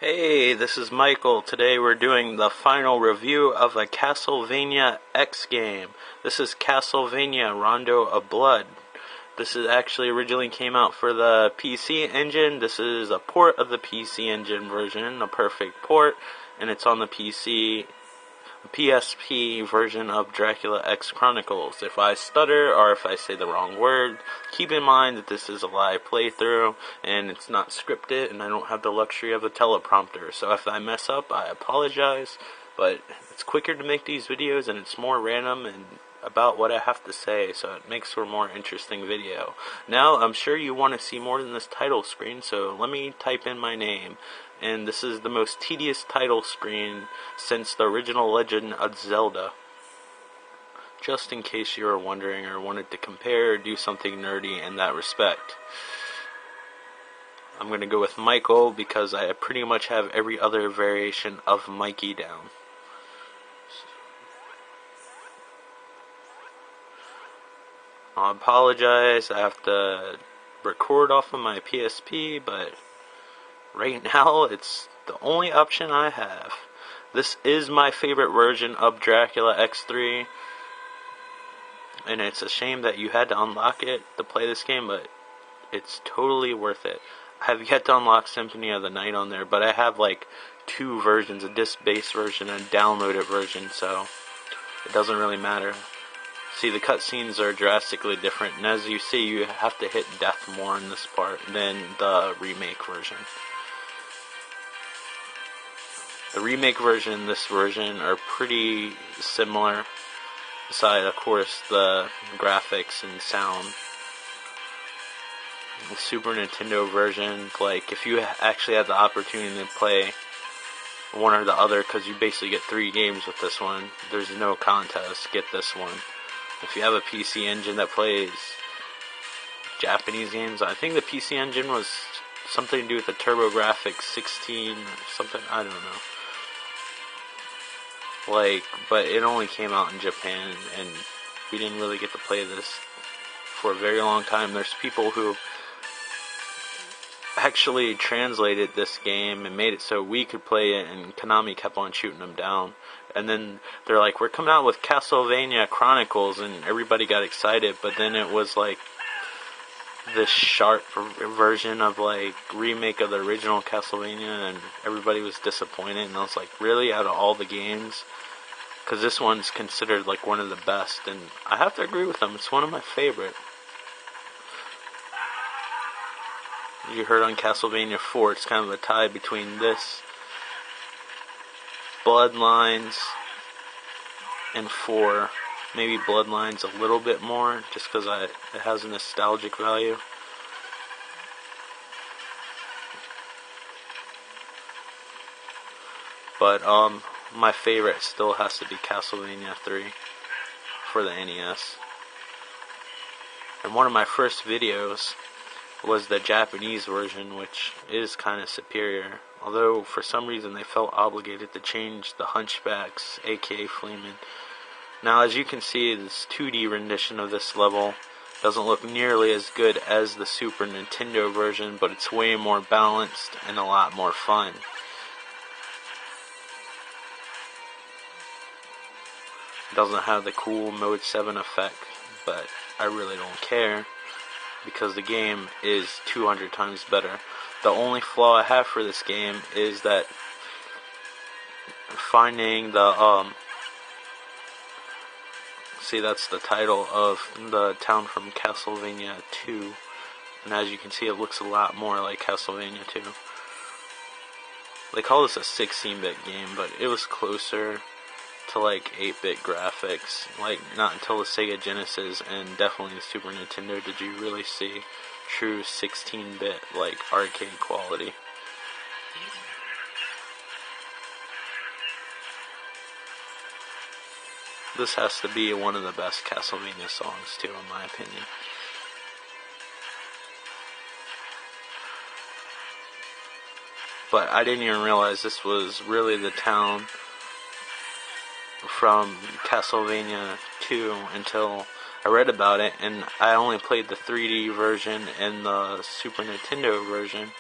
Hey, this is Michael. Today we're doing the final review of a Castlevania X game. This is Castlevania Rondo of Blood. This is actually originally came out for the PC Engine. This is a port of the PC Engine version, a perfect port, and it's on the PSP version of Dracula X Chronicles. If I stutter or if I say the wrong word, keep in mind that this is a live playthrough and it's not scripted and I don't have the luxury of a teleprompter. So if I mess up, I apologize, but it's quicker to make these videos and it's more random and about what I have to say, so it makes for a more interesting video. Now, I'm sure you want to see more than this title screen, so let me type in my name. And this is the most tedious title screen since the original Legend of Zelda. Just in case you were wondering or wanted to compare or do something nerdy in that respect. I'm going to go with Michael because I pretty much have every other variation of Mikey down. I apologize, I have to record off of my PSP, but right now it's the only option I have. This is my favorite version of Dracula X3, and it's a shame that you had to unlock it to play this game, but it's totally worth it. I have yet to unlock Symphony of the Night on there, but I have like two versions, a disc-based version and a downloaded version, so it doesn't really matter. See, the cutscenes are drastically different, and as you see, you have to hit death more in this part than the remake version. The remake version and this version are pretty similar, aside, of course, the graphics and sound. The Super Nintendo version, like, if you actually had the opportunity to play one or the other, because you basically get 3 games with this one, there's no contest, get this one. If you have a PC Engine that plays Japanese games, I think the PC Engine was something to do with the TurboGrafx 16 or something, I don't know. Like, but it only came out in Japan, and we didn't really get to play this for a very long time. There's people who actually translated this game and made it so we could play it, and Konami kept on shooting them down. And then they're like, we're coming out with Castlevania Chronicles, and everybody got excited, but then it was like this sharp version of like remake of the original Castlevania, and everybody was disappointed, and I was like, really, out of all the games? Because this one's considered like one of the best, and I have to agree with them, it's one of my favorite. You heard on Castlevania 4, it's kind of a tie between this, Bloodlines, and 4. Maybe Bloodlines a little bit more, just because it has a nostalgic value. But my favorite still has to be Castlevania 3 for the NES. And one of my first videos was the Japanese version, which is kind of superior. Although, for some reason, they felt obligated to change the Hunchbacks, aka Fleeman. Now, as you can see, this 2D rendition of this level doesn't look nearly as good as the Super Nintendo version, but it's way more balanced and a lot more fun. It doesn't have the cool Mode 7 effect, but I really don't care, because the game is 200 times better. The only flaw I have for this game is that finding the, see, that's the title of the town from Castlevania 2, and as you can see, it looks a lot more like Castlevania 2. They call this a 16-bit game, but it was closer to like 8-bit graphics. Like, not until the Sega Genesis and definitely the Super Nintendo did you really see true 16-bit like arcade quality. This has to be one of the best Castlevania songs too, in my opinion. But I didn't even realize this was really the town from Castlevania 2 until I read about it, and I only played the 3D version and the Super Nintendo version.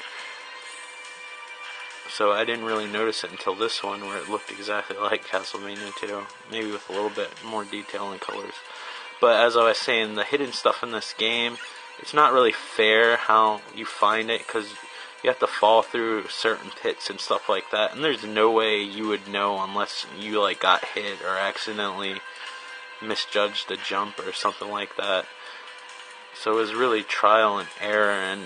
So I didn't really notice it until this one, where it looked exactly like Castlevania 2, maybe with a little bit more detail and colors. But as I was saying, the hidden stuff in this game, it's not really fair how you find it, because you have to fall through certain pits and stuff like that, and there's no way you would know unless you like got hit or accidentally misjudged a jump or something like that. So it was really trial and error, and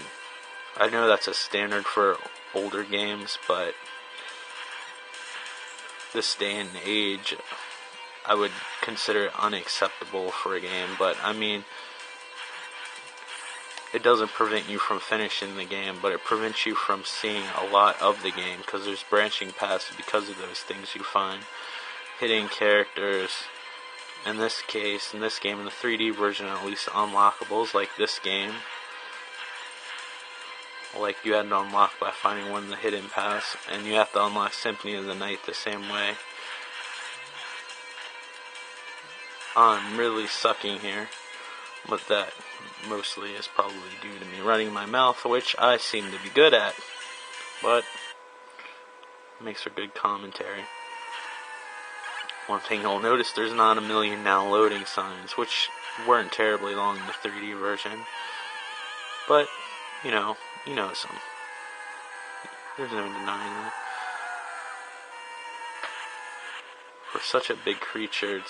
I know that's a standard for older games, but this day and age, I would consider it unacceptable for a game. But I mean, it doesn't prevent you from finishing the game, but it prevents you from seeing a lot of the game, because there's branching paths because of those things you find. Hidden characters, in this case, in this game, in the 3D version at least, unlockables like this game, like you had to unlock by finding one of the hidden paths, and you have to unlock Symphony of the Night the same way. I'm really sucking here, but that mostly is probably due to me running my mouth, which I seem to be good at, but it makes for good commentary. One thing you'll notice, there's not a million now loading signs, which weren't terribly long in the 3D version, but you know some. There's no denying that. For such a big creature,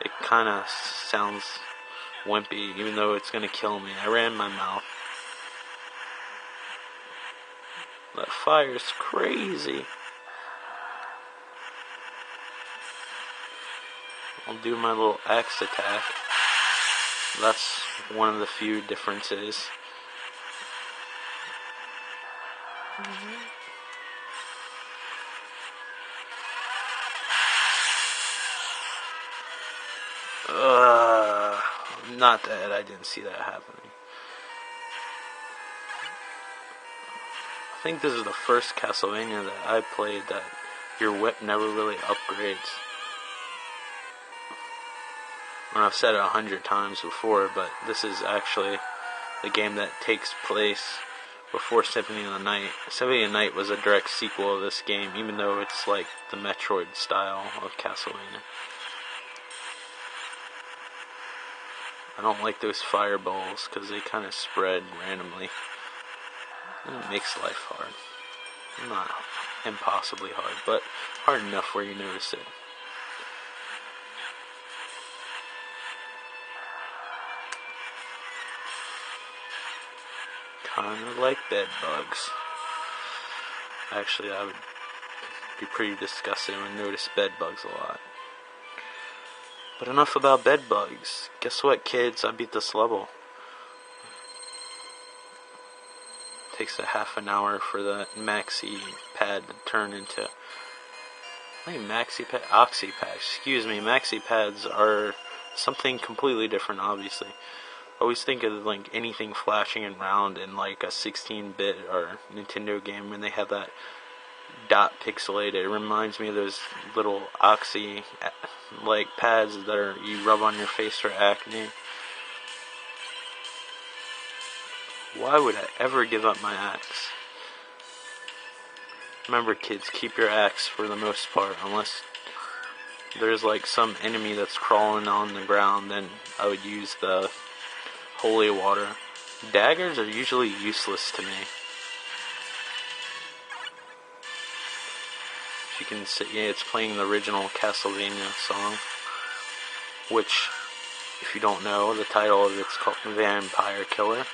it kind of sounds wimpy, even though it's going to kill me. I ran my mouth. That fire's crazy. I'll do my little axe attack. That's one of the few differences. Not that I didn't see that happening. I think this is the first Castlevania that I played that your whip never really upgrades. And I've said it 100 times before, but this is actually the game that takes place before Symphony of the Night. Symphony of the Night was a direct sequel of this game, even though it's like the Metroid style of Castlevania. I don't like those fireballs because they kind of spread randomly, and it makes life hard. Not impossibly hard, but hard enough where you notice it. Kind of like bed bugs. Actually, I would be pretty disgusted and notice bed bugs a lot. But enough about bed bugs. Guess what, kids? I beat this level. Takes a half an hour for the maxi pad to turn into... I think maxi pad? Oxy pad. Excuse me. Maxi pads are something completely different, obviously. I always think of like anything flashing and round in like a 16-bit or Nintendo game when they have that dot pixelated. It reminds me of those little Oxy like pads that you rub on your face for acne. Why would I ever give up my axe? Remember, kids, keep your axe for the most part, unless there's like some enemy that's crawling on the ground, then I would use the holy water. Daggers are usually useless to me. You can see, yeah, it's playing the original Castlevania song, which, if you don't know, the title of it's called Vampire Killer.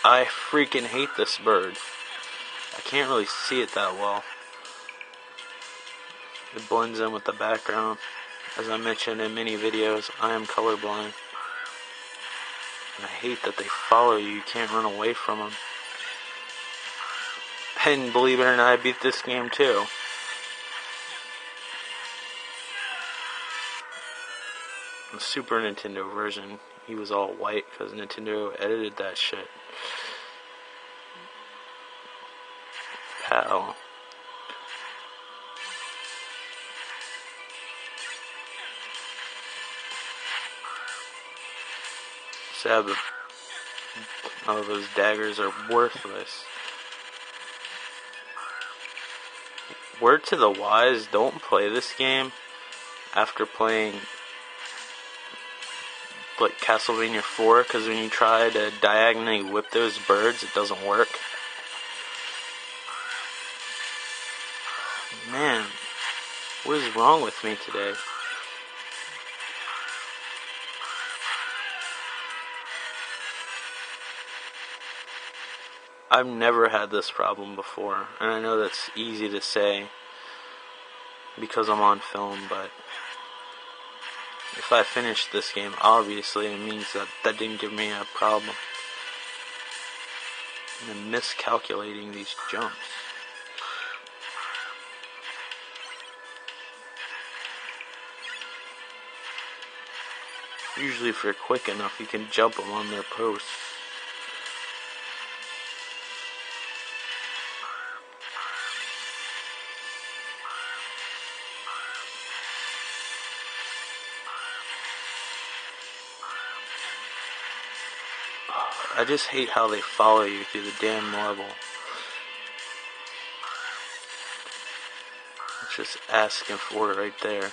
I freaking hate this bird. I can't really see it that well. It blends in with the background. As I mentioned in many videos, I am colorblind. And I hate that they follow you. You can't run away from them. And believe it or not, I beat this game too. The Super Nintendo version, he was all white because Nintendo edited that shit. Pow. Sad, oh, those daggers are worthless. word to the wise, don't play this game after playing like Castlevania 4, because when you try to diagonally whip those birds, it doesn't work. Man, what is wrong with me today? I've never had this problem before, and I know that's easy to say because I'm on film, but if I finish this game, obviously it means that didn't give me a problem. I'm miscalculating these jumps. Usually if you're quick enough, you can jump them on their posts. I just hate how they follow you through the damn level. It's just asking for it right there.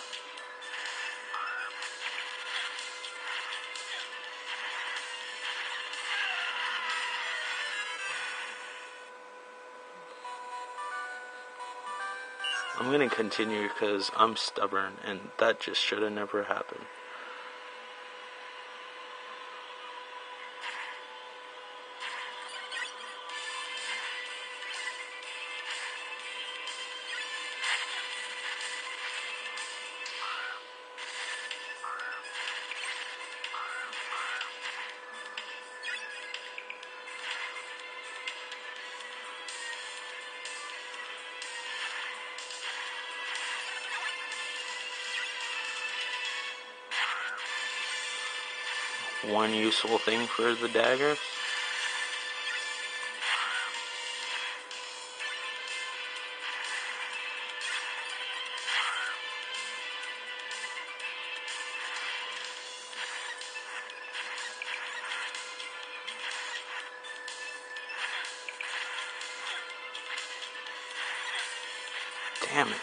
I'm gonna continue because I'm stubborn, and that just should have never happened. One useful thing for the daggers. Damn it.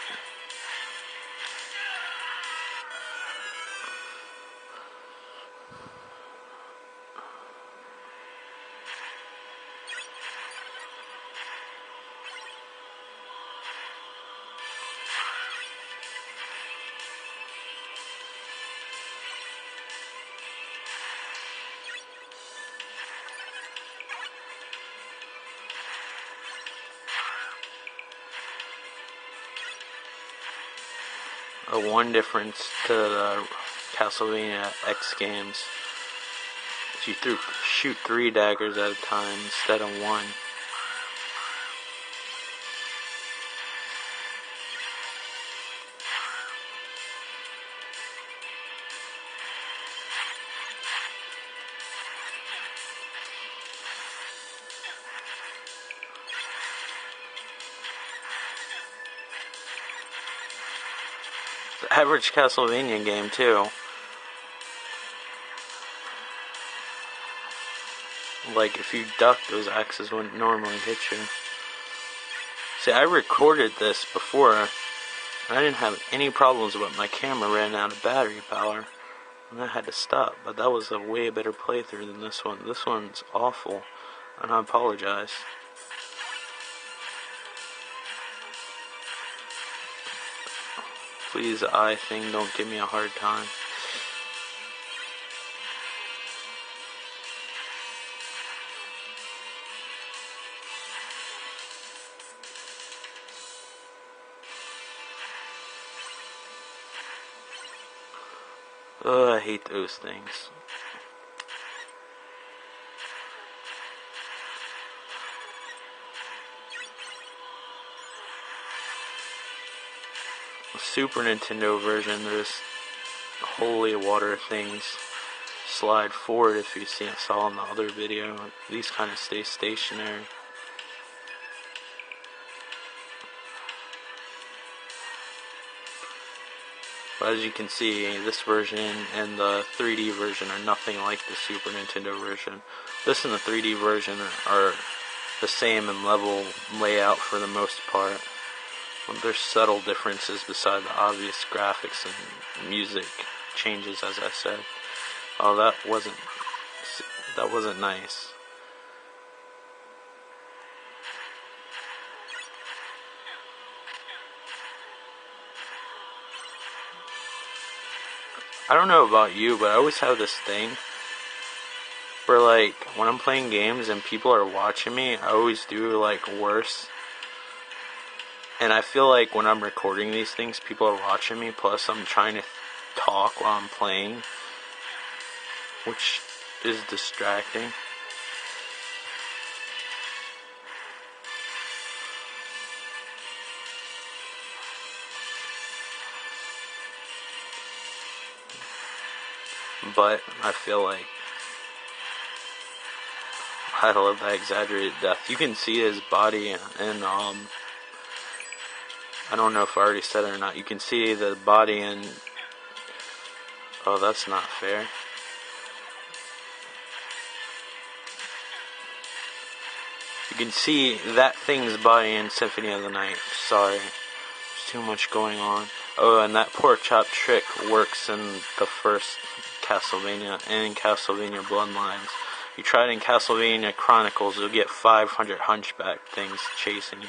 One difference to the Castlevania X games is you shoot 3 daggers at a time instead of 1. The average Castlevania game too. Like, if you duck, those axes wouldn't normally hit you. See, I recorded this before, and I didn't have any problems, but my camera ran out of battery power, and I had to stop. But that was a way better playthrough than this one. This one's awful, and I apologize. Please, eye thing, don't give me a hard time. Ugh, I hate those things. The Super Nintendo version, there's holy water things slide forward. If you saw in the other video, these kind of stay stationary. But as you can see, this version and the 3D version are nothing like the Super Nintendo version. This and the 3D version are the same in level layout for the most part. Well, there's subtle differences beside the obvious graphics and music changes, as I said. Oh, that wasn't nice. I don't know about you, but I always have this thing where, like, when I'm playing games and people are watching me, I always do, like, worse. And I feel like when I'm recording these things, people are watching me, plus I'm trying to talk while I'm playing, which is distracting. But I feel like I love that exaggerated death. You can see his body and I don't know if I already said it or not. You can see the body and oh, that's not fair. You can see that thing's body in Symphony of the Night. Sorry. There's too much going on. Oh, and that pork chop trick works in the first Castlevania and in Castlevania Bloodlines. You try it in Castlevania Chronicles, you'll get 500 hunchback things chasing you.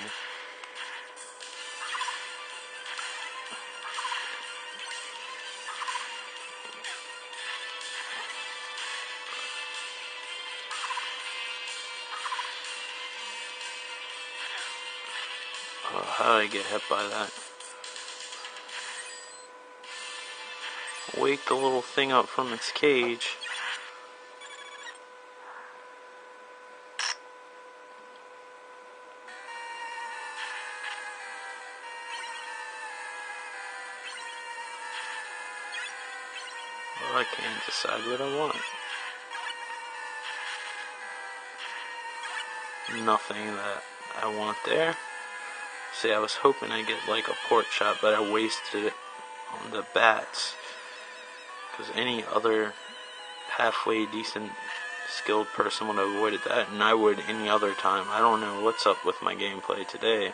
Oh, how did I get hit by that? Wake the little thing up from its cage. Well, I can't decide what I want. Nothing that I want there. See, I was hoping I'd get like a pork chop, but I wasted it on the bats. Because any other halfway decent skilled person would have avoided that, and I would any other time. I don't know what's up with my gameplay today.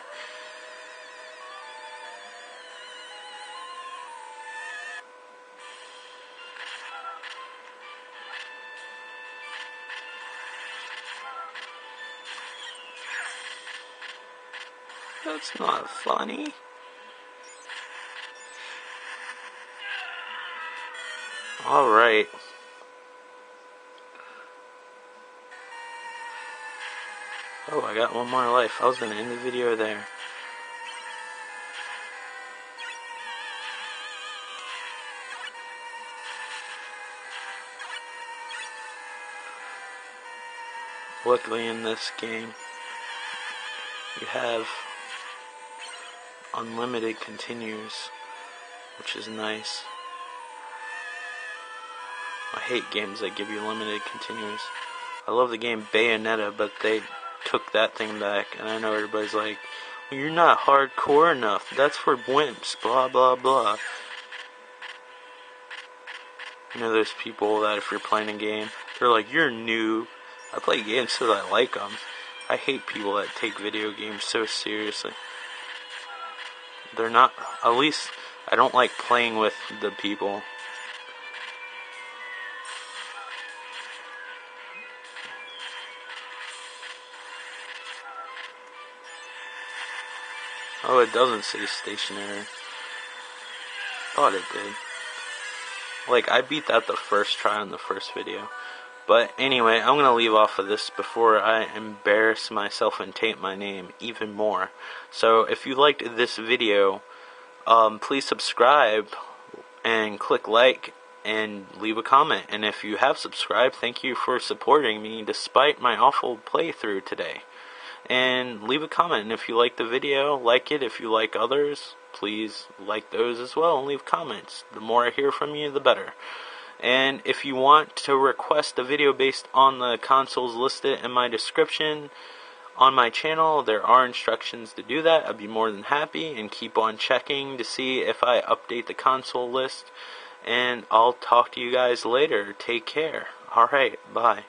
That's not funny. Alright. Oh, I got one more life. I was gonna end the video there. Luckily in this game, you have unlimited continues, which is nice. I hate games that give you limited continues. I love the game Bayonetta, but they took that thing back, and I know everybody's like, well, you're not hardcore enough, that's for wimps, blah blah blah. You know those people that if you're playing a game, they're like, you're new. I play games because I like them. I hate people that take video games so seriously. They're not, at least I don't like playing with the people. Oh, it doesn't say stationary. Thought it did. Like, I beat that the first try on the first video. But anyway, I'm going to leave off of this before I embarrass myself and taint my name even more. So, if you liked this video, please subscribe and click like and leave a comment. And if you have subscribed, thank you for supporting me despite my awful playthrough today. And leave a comment. And if you like the video, like it. If you like others, please like those as well and leave comments. The more I hear from you, the better. And if you want to request a video based on the consoles listed in my description on my channel, there are instructions to do that. I'd be more than happy, and keep on checking to see if I update the console list. And I'll talk to you guys later. Take care. Alright, bye.